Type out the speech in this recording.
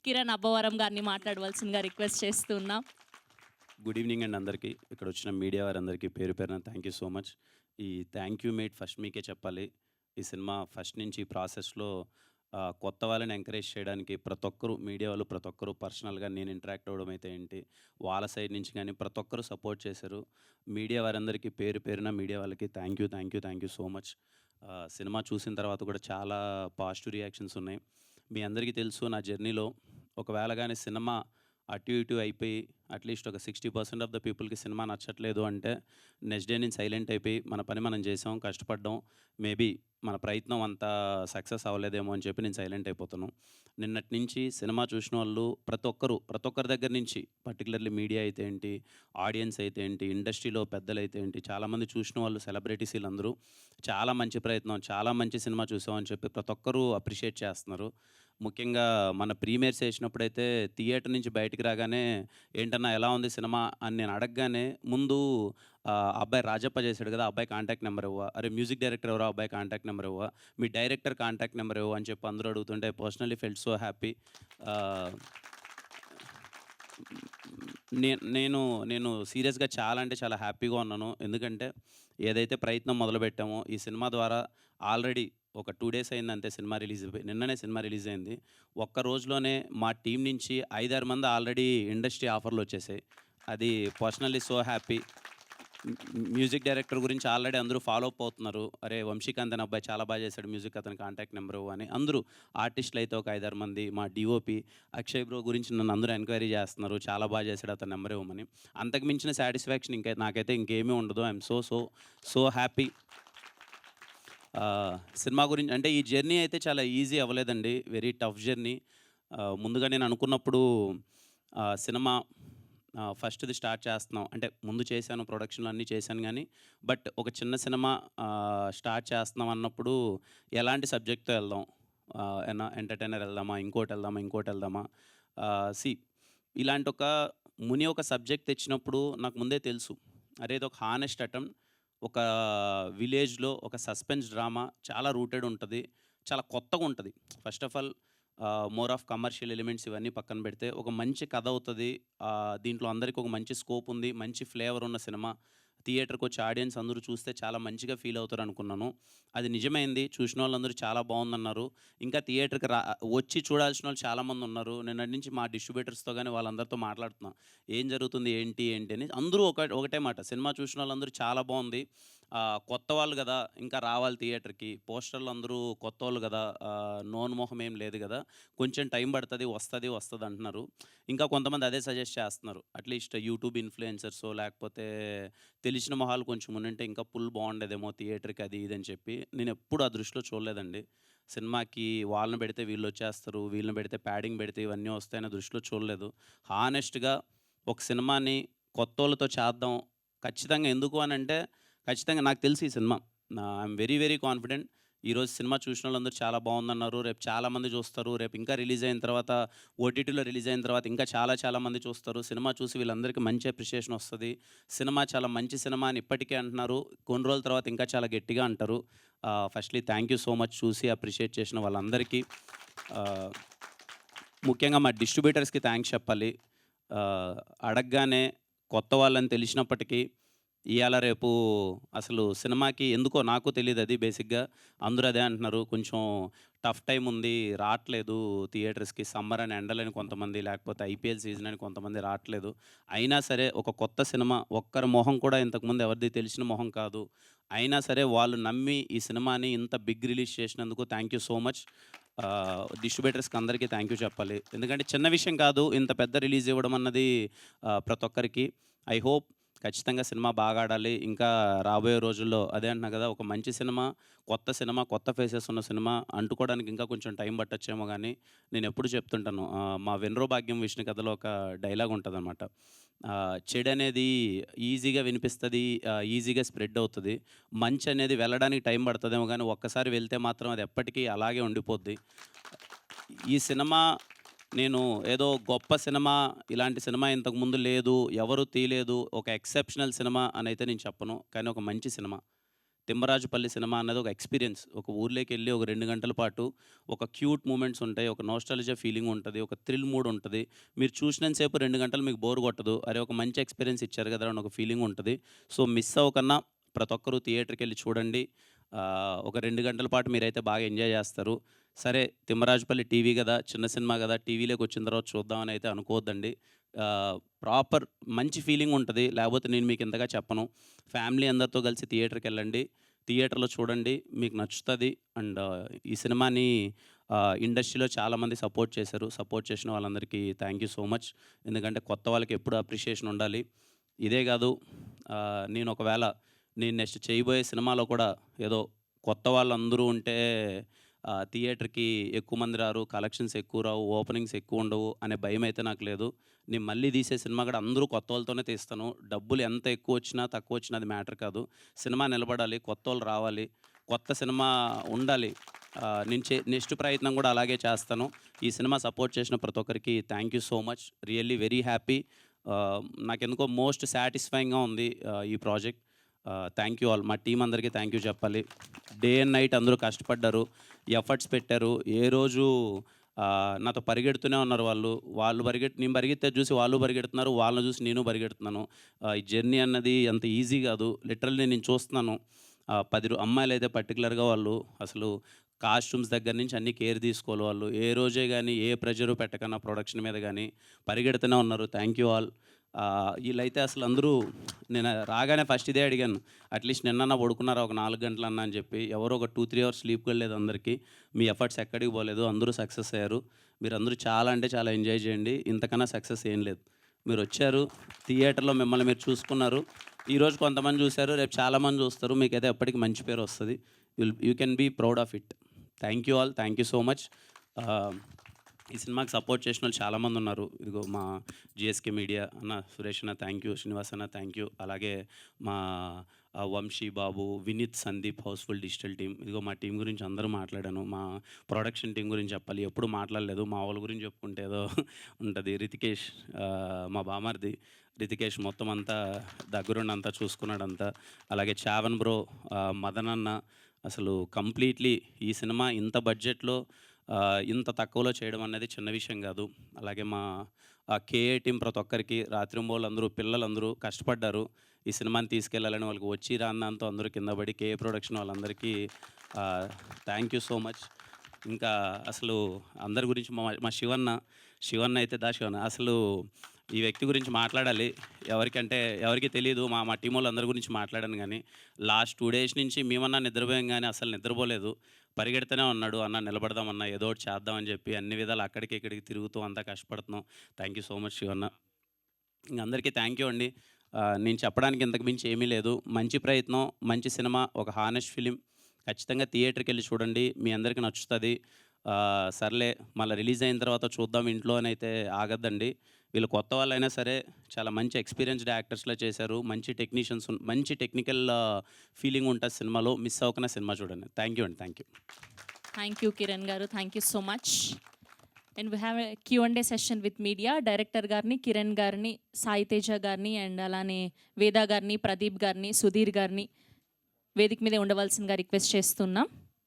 కిరణ్ అబ్బవరం గారిని మాట్లాడవలసిందిగా రిక్వెస్ట్ చేస్తున్నాం. గుడ్ ఈవినింగ్ అండి అందరికీ. ఇక్కడ వచ్చిన మీడియా వారందరికీ పేరు పేరున థ్యాంక్ యూ సో మచ్. ఈ థ్యాంక్ యూ మేట్ ఫస్ట్ మీకే చెప్పాలి. ఈ సినిమా ఫస్ట్ నుంచి ఈ ప్రాసెస్‌లో కొత్త వాళ్ళని ఎంకరేజ్ చేయడానికి ప్రతి ఒక్కరు మీడియా వాళ్ళు ప్రతి ఒక్కరు పర్సనల్‌గా నేను ఇంటరాక్ట్ అవ్వడం అయితే ఏంటి, వాళ్ళ సైడ్ నుంచి గానీ ప్రతి ఒక్కరు సపోర్ట్ చేశారు. మీడియా వారందరికీ పేరు పేరున మీడియా వాళ్ళకి thank you, thank you, thank you so much. Cinema చూసిన తర్వాత కూడా చాలా పాజిటివ్ రియాక్షన్స్ ఉన్నాయి. మీ అందరికీ తెలుసు నా జర్నీలో ఒకవేళ గాని సినిమా అటు ఇటు అయిపోయి అట్లీస్ట్ ఒక 60% ఆఫ్ ద పీపుల్‌కి సినిమా నచ్చట్లేదు అంటే, నెక్స్ట్ డే నేను సైలెంట్ అయిపోయి మన పని మనం చేసాం, కష్టపడ్డాం. మేబీ మన ప్రయత్నం అంత సక్సెస్ అవ్వలేదేమో అని చెప్పి నేను సైలెంట్ అయిపోతాను. నిన్నటి నుంచి సినిమా చూసినోళ్ళు ప్రతి ఒక్కరి దగ్గర నుంచి పర్టిక్యులర్‌లీ మీడియా అయితే ఏంటి, ఆడియన్స్ అయితే ఏంటి, ఇండస్ట్రీలో పెద్దలైతే ఏంటి, చాలామంది చూసిన వాళ్ళు సెలబ్రిటీస్ ఈళ్ళందరూ చాలా మంచి ప్రయత్నం, చాలా మంచి సినిమా చూసాం అని చెప్పి ప్రతి ఒక్కరు అప్రిషియేట్ చేస్తున్నారు. ముఖ్యంగా మన ప్రీమియర్స్ ఏసినప్పుడైతే థియేటర్ నుంచి బయటికి రాగానే, "ఏంటన్నా ఎలా ఉంది సినిమా?" అని నేను అడగగానే ముందు అబ్బాయి రాజప్ప చేశాడు కదా! ఆ అబ్బాయి కాంటాక్ట్ నంబర్ ఇవ్వ, "అరే మ్యూజిక్ డైరెక్టర్ ఎవరో ఆ అబ్బాయి కాంటాక్ట్ నంబర్ ఇవ్వ, మీ డైరెక్టర్ కాంటాక్ట్ నంబర్ ఇవ్వు" అని చెప్పి అందరూ అడుగుతుంటే I personally felt so happy. ఆహ్, నేను నేను సీరియస్‌గా చాలా అంటే చాలా హ్యాపీగా ఉన్నాను. ఎందుకంటే ఏదైతే ప్రయత్నం మొదలుపెట్టామో ఈ సినిమా ద్వారా ఆల్రెడీ ఒక 2 డేస్ అయిందంతే సినిమా రిలీజ్ అయిపోయి. నిన్ననే సినిమా రిలీజ్ అయింది. ఒక్క రోజులోనే మా టీమ్ నుంచి 5, 6 మంది ఆల్రెడీ ఇండస్ట్రీ ఆఫర్‌లొచ్చేసాయి. అది personally so happy. Music director గురించి ఆల్రెడీ అందరూ ఫాలో అప్ అవుతున్నారు. "అరే! వంశీకాంత్ అనే అబ్బాయి చాలా చేశాడు మ్యూజిక్, అతని కాంటాక్ట్ నంబర్ ఇవ్వు" అని అందరూ ఆర్టిస్టులైతే ఒక 5, 6 మంది, మా డీఓపీ అక్షయ్ బ్రో గురించి నన్ను అందరూ ఎంక్వైరీ చేస్తున్నారు. చాలా చేశాడు అతని నంబర్ ఇవ్వమని. అంతకు మించిన సాటిస్ఫాక్షన్ నాకైతే ఇంకేమీ ఉండదు. I'm so happy. సినిమా గురించి అంటే ఈ జర్నీ అయితే చాలా ఈజీ అవ్వలేదండి. Very tough journey. ముందుగా నేను అనుకున్నప్పుడు సినిమా ఫస్ట్‌ది స్టార్ట్ చేస్తున్నాం. అంటే ముందు చేశాను, ప్రొడక్షన్‌లు అన్నీ చేశాను గానీ, బట్ ఒక చిన్న సినిమా స్టార్ట్ చేస్తున్నాం అన్నప్పుడు ఎలాంటి సబ్జెక్ట్‌తో ఎళ్దాం? ఎంటర్‌టైనర్ ఎళ్దామా? ఇంకోటెళ్దామా? సీ ఇలాంటి ఒక సబ్జెక్ట్ తెచ్చినప్పుడు నాకు ముందే తెలుసు. అరే! ఇదొక హానెస్ట్ అటెంప్ట్. ఒక విలేజ్‌లో ఒక సస్పెన్స్ డ్రామా చాలా రూటెడ్ ఉంటది. చాలా కొత్తగుంటది. First of all more of commercial elements ఇవన్నీ పక్కన పెడితే ఒక మంచి కథ అవుతది. దీంట్లో అందరికి ఒక మంచి స్కోప్ ఉంది. మంచి ఫ్లేవర్ ఉన్న సినిమా. థియేటర్‌కొచ్చి ఆడియన్స్ అందరూ చూస్తే చాలా మంచిగా ఫీల్ అవుతారనుకున్నాను. అది నిజమైంది. చూసినోళ్ళందరూ చాలా బావుందన్నారు. ఇంకా థియేటర్‌కి వచ్చి చూడాల్సినోళ్ళు చాలామందున్నారు. నిన్నటి నుంచి మా డిస్ట్రిబ్యూటర్స్‌తో గాని వాళ్ళందరితో మాట్లాడుతున్నా. ఏం జరుగుతుంది? ఏంటి అని. అందరూ ఒకటే మాట. సినిమా చూసినోళ్ళందరూ చాలా బావుంది. కొత్త వాళ్ళు గదా! ఇంకా రావాలి థియేటర్‌కి. పోస్టర్‌లు అందరూ కొత్తోళ్ళు గదా! నోన్ మొహం ఏం లేదు గదా! కొంచెం టైం పడతది. వస్తదంటున్నారు. ఇంకా కొంతమంది అదే సజెస్ట్ చేస్తున్నారు. అట్‌లీస్ట్ యూట్యూబ్ ఇన్‌ఫ్లుయెన్సర్సో లేకపోతే తెలిసిన మొహాలు కొంచెం ఉండుంటే ఇంకా ఫుల్ బావుండేదేమో థియేటర్‌కి అది ఇది అని చెప్పి. నేనెప్పుడు ఆ దృష్టిలో చూడలేదండి. సినిమాకి వాళ్ళని పెడితే వీళ్ళొచ్చేస్తారు. వీళ్ళని పెడితే ప్యాడింగ్ పెడితే ఇవన్నీ వస్తాయన్న దృష్టిలో చూడలేదు. హానెస్ట్‌గా ఒక సినిమాని కొత్తోళ్ళతో చేద్దాం. ఖచ్చితంగా ఎందుకు అనంటే, ఖచ్చితంగా నాకు తెలుసు ఈ cinema. I'm very, very confident. ఈరోజు సినిమా చూసినోళ్ళందరూ చాలా బావుందన్నారు. రేపు చాలామంది చూస్తారు. రేపు ఇంకా రిలీజ్ అయిన తర్వాత ఓటీటీలో రిలీజ్ అయిన తర్వాత ఇంకా చాలా మంది చూస్తారు. సినిమా చూసి వీళ్ళందరికీ మంచి అప్రిషియేషన్ వస్తది. సినిమా చాలా మంచి సినిమా అని ఇప్పటికే అంటున్నారు. కొన్ని రోజుల తర్వాత ఇంకా చాలా గట్టిగా అంటారు. Firstly thank you so much చూసి అప్రిషియేట్ చేసిన వాళ్ళందరికీ. ఆహ్, ముఖ్యంగా మా డిస్ట్రిబ్యూటర్స్‌కి థాంక్స్ చెప్పాలి. ఆహ్, అడగగానే కొత్త వాళ్ళని తెలిసినప్పటికీ, ఇయాల రేపు అసలు సినిమాకి ఎందుకో నాకు తెలీదది బేసిక్‌గా. అందరూ అదే అంటున్నారు. కొంచెం టఫ్ టైమ్ ఉంది. రాట్లేదు థియేటర్స్‌కి. సమ్మర్ అని ఎండలని కొంతమంది, లేకపోతే ఐపీఎల్ సీజన్ అని కొంతమంది రాట్లేదు. అయినా సరే ఒక కొత్త సినిమా, ఒక్కరి మొహం కూడా ఇంతకుముందు ఎవరిది తెలిసిన మొహం కాదు. అయినా సరే వాళ్ళు నమ్మి ఈ సినిమాని ఇంత బిగ్ రిలీజ్ చేసినందుకు థాంక్ యూ సో మచ్. డిస్ట్రిబ్యూటర్స్‌కి అందరికీ థాంక్ యూ చెప్పాలి. ఎందుకంటే చిన్న విషయం కాదు. ఇంత పెద్ద రిలీజ్ ఇవ్వడం అన్నది ప్రతి ఒక్కరికి. ఐ హోప్ ఖచ్చితంగా సినిమా బాగా ఆడాలి. ఇంకా రాబోయే రోజుల్లో అదే అంటున్నా కదా! ఒక మంచి సినిమా, కొత్త ఫేసెస్ ఉన్న సినిమా అంటుకోవడానికి ఇంకా కొంచెం టైం పట్టొచ్చేమో గానీ, నేనెప్పుడు చెప్తుంటాను. మా 'వినరో భాగ్యం విష్ణు' కథలో ఒక డైలాగ్ ఉంటదనమాట. చెడనేది ఈజీగా వినిపిస్తది. ఈజీగా స్ప్రెడ్ అవుతది. మంచనేది వెళ్ళడానికి టైం పడతదేమో గానీ, ఒక్కసారి వెళ్తే మాత్రం అది ఎప్పటికీ అలాగే ఉండిపోద్ది. ఈ సినిమా నేను ఏదో గొప్ప సినిమా, ఇలాంటి సినిమా ఇంతకుముందు లేదు, ఎవరు తీయలేదు, ఒక ఎక్సెప్షనల్ సినిమా అనైతే నేను చెప్పను. కానీ ఒక మంచి సినిమా. తిమ్మరాజుపల్లి సినిమా అన్నది ఒక ఎక్స్‌పీరియన్స్. ఒక ఊర్లోకి వెళ్లి ఒక 2 గంటల పాటు ఒక క్యూట్ మూమెంట్స్ ఉంటాయి. ఒక నోస్టాల్జియా ఫీలింగ్ ఉంటది. ఒక థ్రిల్ మూడ్ ఉంటది. మీరు చూసినంత సేపు 2 గంటలు మీకు బోర్ కొట్టదు. అరే! ఒక మంచి ఎక్స్‌పీరియన్స్ ఇచ్చారు కదరా! అని ఒక ఫీలింగ్ ఉంటది. సో, మిస్ అవ్వకన్నా ప్రతి ఒక్కరు థియేటర్‌కెళ్ళి చూడండి. ఒక 2 గంటల పాటు మీరైతే బాగా ఎంజాయ్ చేస్తారు. సరే, తిమ్మరాజుపల్లి టీవీ గదా! చిన్న సినిమా గదా! టీవీలోకి వచ్చిన తర్వాత చూద్దామని అయితే అనుకోవద్దండి. ప్రాపర్ మంచి ఫీలింగ్ ఉంటది. లేకపోతే నేను మీకు ఇంతగా చెప్పను. ఫ్యామిలీ అందరితో కలిసి థియేటర్‌కెళ్ళండి. థియేటర్‌లో చూడండి. మీకు నచ్చుతది. అండ్ ఈ సినిమాని ఇండస్ట్రీలో చాలామంది సపోర్ట్ చేశారు. సపోర్ట్ చేసిన వాళ్ళందరికీ థ్యాంక్ యూ సో మచ్. ఎందుకంటే కొత్త వాళ్ళకి ఎప్పుడు అప్రిషియేషన్ ఉండాలి. ఇదే కాదు, నేను నెక్స్ట్ చేయబోయే సినిమాలో కూడా ఏదో కొత్త వాళ్ళందరూ ఉంటే థియేటర్‌కి ఎక్కువ మంది రారు, కలెక్షన్స్ ఎక్కువ రావు, ఓపెనింగ్స్ ఎక్కువ ఉండవు అనే భయమైతే నాకు లేదు. నేను మళ్ళీ తీసే సినిమా కూడా అందరూ కొత్తోళ్ళతోనే తీస్తాను. డబ్బులు ఎంత ఎక్కువొచ్చినా, తక్కువొచ్చినా అది మ్యాటర్ కాదు. సినిమా నిలబడాలి, కొత్తోళ్ళు రావాలి, కొత్త సినిమా ఉండాలి. నేను నెక్స్ట్ ప్రయత్నం కూడా అలాగే చేస్తాను. ఈ సినిమా సపోర్ట్ చేసిన ప్రతి ఒక్కరికి thank you so much. Really very happy. నాకెందుకో మోస్ట్ సాటిస్ఫైయింగ్‌గా ఉంది ఈ ప్రాజెక్ట్. Thank you all. మా టీమ్ అందరికీ థ్యాంక్ యూ చెప్పాలి. డే అండ్ నైట్ అందరూ కష్టపడ్డారు, ఎఫర్ట్స్ పెట్టారు. ఏ రోజు నాతో పరిగెడుతూనే ఉన్నారు వాళ్ళు. నేను పరిగెత్తేది చూసి వాళ్ళు పరిగెడుతున్నారు, వాళ్ళని చూసి నేను పరిగెడుతున్నాను. ఈ జర్నీ అన్నది అంత ఈజీ కాదు. లిటరల్లీ నేను చూస్తున్నాను. 10 అమ్మాయిలైతే పర్టికులర్‌గా వాళ్ళు అసలు కాస్ట్యూమ్స్ దగ్గర నుంచి అన్నీ కేర్ తీసుకోవాలి వాళ్ళు. ఏ రోజే గానీ ఏ ప్రెషరు పెట్టకన్నా ప్రొడక్షన్ మీద గానీ పరిగెడుతూనే ఉన్నారు. Thank you all. ఈళ్ళైతే అసలు అందరూ నేను రాగానే ఫస్ట్ ఇదే అడిగాను. అట్‌లీస్ట్ నిన్నన్నా పడుకున్నారా ఒక 4 గంటలన్నా అని చెప్పి. ఎవరో ఒక 2, 3 అవర్స్ స్లీప్ కూడా లేదు అందరికీ. మీ ఎఫర్ట్స్ ఎక్కడికి పోలేదు. అందరూ సక్సెస్ అయ్యారు. మీరందరూ చాలా అంటే చాలా ఎంజాయ్ చేయండి. ఇంతకన్నా సక్సెస్ ఏం లేదు. మీరొచ్చారు, థియేటర్‌లో మిమ్మల్ని మీరు చూసుకున్నారు. ఈరోజు కొంతమంది చూసారు, రేపు చాలామంది చూస్తారు. మీకైతే ఎప్పటికి మంచి పేరు వస్తది. You can be proud of it. Thank you all. Thank you so much. ఈ సినిమాకి సపోర్ట్ చేసినోళ్ళు చాలామంది ఉన్నారు. ఇదిగో మా జీఎస్కే మీడియా అన్న, సురేష్ అన్న థ్యాంక్ యూ, శ్రీనివాస్ అన్న థ్యాంక్ యూ. అలాగే మా Vamsi Babu, Vineeth, Sandeep, houseful digital team. ఇదిగో మా టీం గురించి అందరూ మాట్లాడాను. మా ప్రొడక్షన్ టీం గురించి చెప్పాలి, ఎప్పుడు మాట్లాడలేదు. మా వాళ్ళ గురించి చెప్పుకుంటే ఏదో ఉంటది. రితికేష్, మా బామర్ది రితికేష్ మొత్తం అంతా దగ్గరుండి అంతా చూసుకున్నాడంతా. అలాగే చావన్ బ్రో, మదన్ అన్న, అసలు కంప్లీట్లీ ఈ సినిమా ఇంత బడ్జెట్‌లో ఇంత తక్కువలో చేయడం అనేది చిన్న విషయం కాదు. అలాగే మా కేఏ టీం ప్రతి ఒక్కరికి, రాత్రింబవళ్ళందరూ, పిల్లలందరూ కష్టపడ్డారు ఈ సినిమాని తీసుకెళ్ళాలని. వాళ్ళకి వచ్చి రాని దాంతో అందరూ కింద పడి కేఏ ప్రొడక్షన్ వాళ్ళందరికీ థ్యాంక్ యూ సో మచ్. ఇంకా అసలు అందరి గురించి మా శివన్న అయితే శివన్న అసలు ఈ వ్యక్తి గురించి మాట్లాడాలి. ఎవరికీ తెలీదు. మా టీం వాళ్ళందరి గురించి మాట్లాడాను గానీ, లాస్ట్ 2 డేస్ నుంచి మేమన్నా నిద్రపోయాం గానీ అసలు నిద్రపోలేదు. పరిగెడుతూనే ఉన్నాడు. అన్న నిలబడదామన్నా, ఏదో ఒకటి చేద్దామని చెప్పి అన్ని విధాలు అక్కడికి ఇక్కడికి తిరుగుతూ అంతా కష్టపడుతున్నాం. Thank you so much Shivanna. ఇంక అందరికీ థ్యాంక్ యూ అండి. నేను చెప్పడానికి ఇంతకు మించి ఏమీ లేదు. మంచి ప్రయత్నం, మంచి సినిమా, ఒక హానెస్ట్ ఫిలిం. ఖచ్చితంగా థియేటర్‌కెళ్ళి చూడండి. మీ అందరికీ నచ్చుతది. సర్లే మళ్ళీ రిలీజ్ అయిన తర్వాత చూద్దాం ఇంట్లో అని అయితే ఆగద్దండి. వీళ్ళు కొత్త వాళ్ళైనా సరే చాలా మంచి ఎక్స్‌పీరియన్స్‌డ్ యాక్టర్స్‌లా చేశారు. మంచి టెక్నీషియన్స్, మంచి టెక్నికల్ ఫీలింగ్ ఉంటది సినిమాలో. మిస్ అవ్వకుండా సినిమా చూడండి. థ్యాంక్ యూ అండి. Thank you. Thank you Kiran garu. Thank you so much. And we have a Q&A session with media. Director గారిని, కిరణ్ గారిని, సాయి తేజ గారిని, అండ్ అలానే వేద గారిని, ప్రదీప్ గారిని, సుధీర్ గారిని వేదిక మీద ఉండవలసిందిగా రిక్వెస్ట్ చేస్తున్నాం.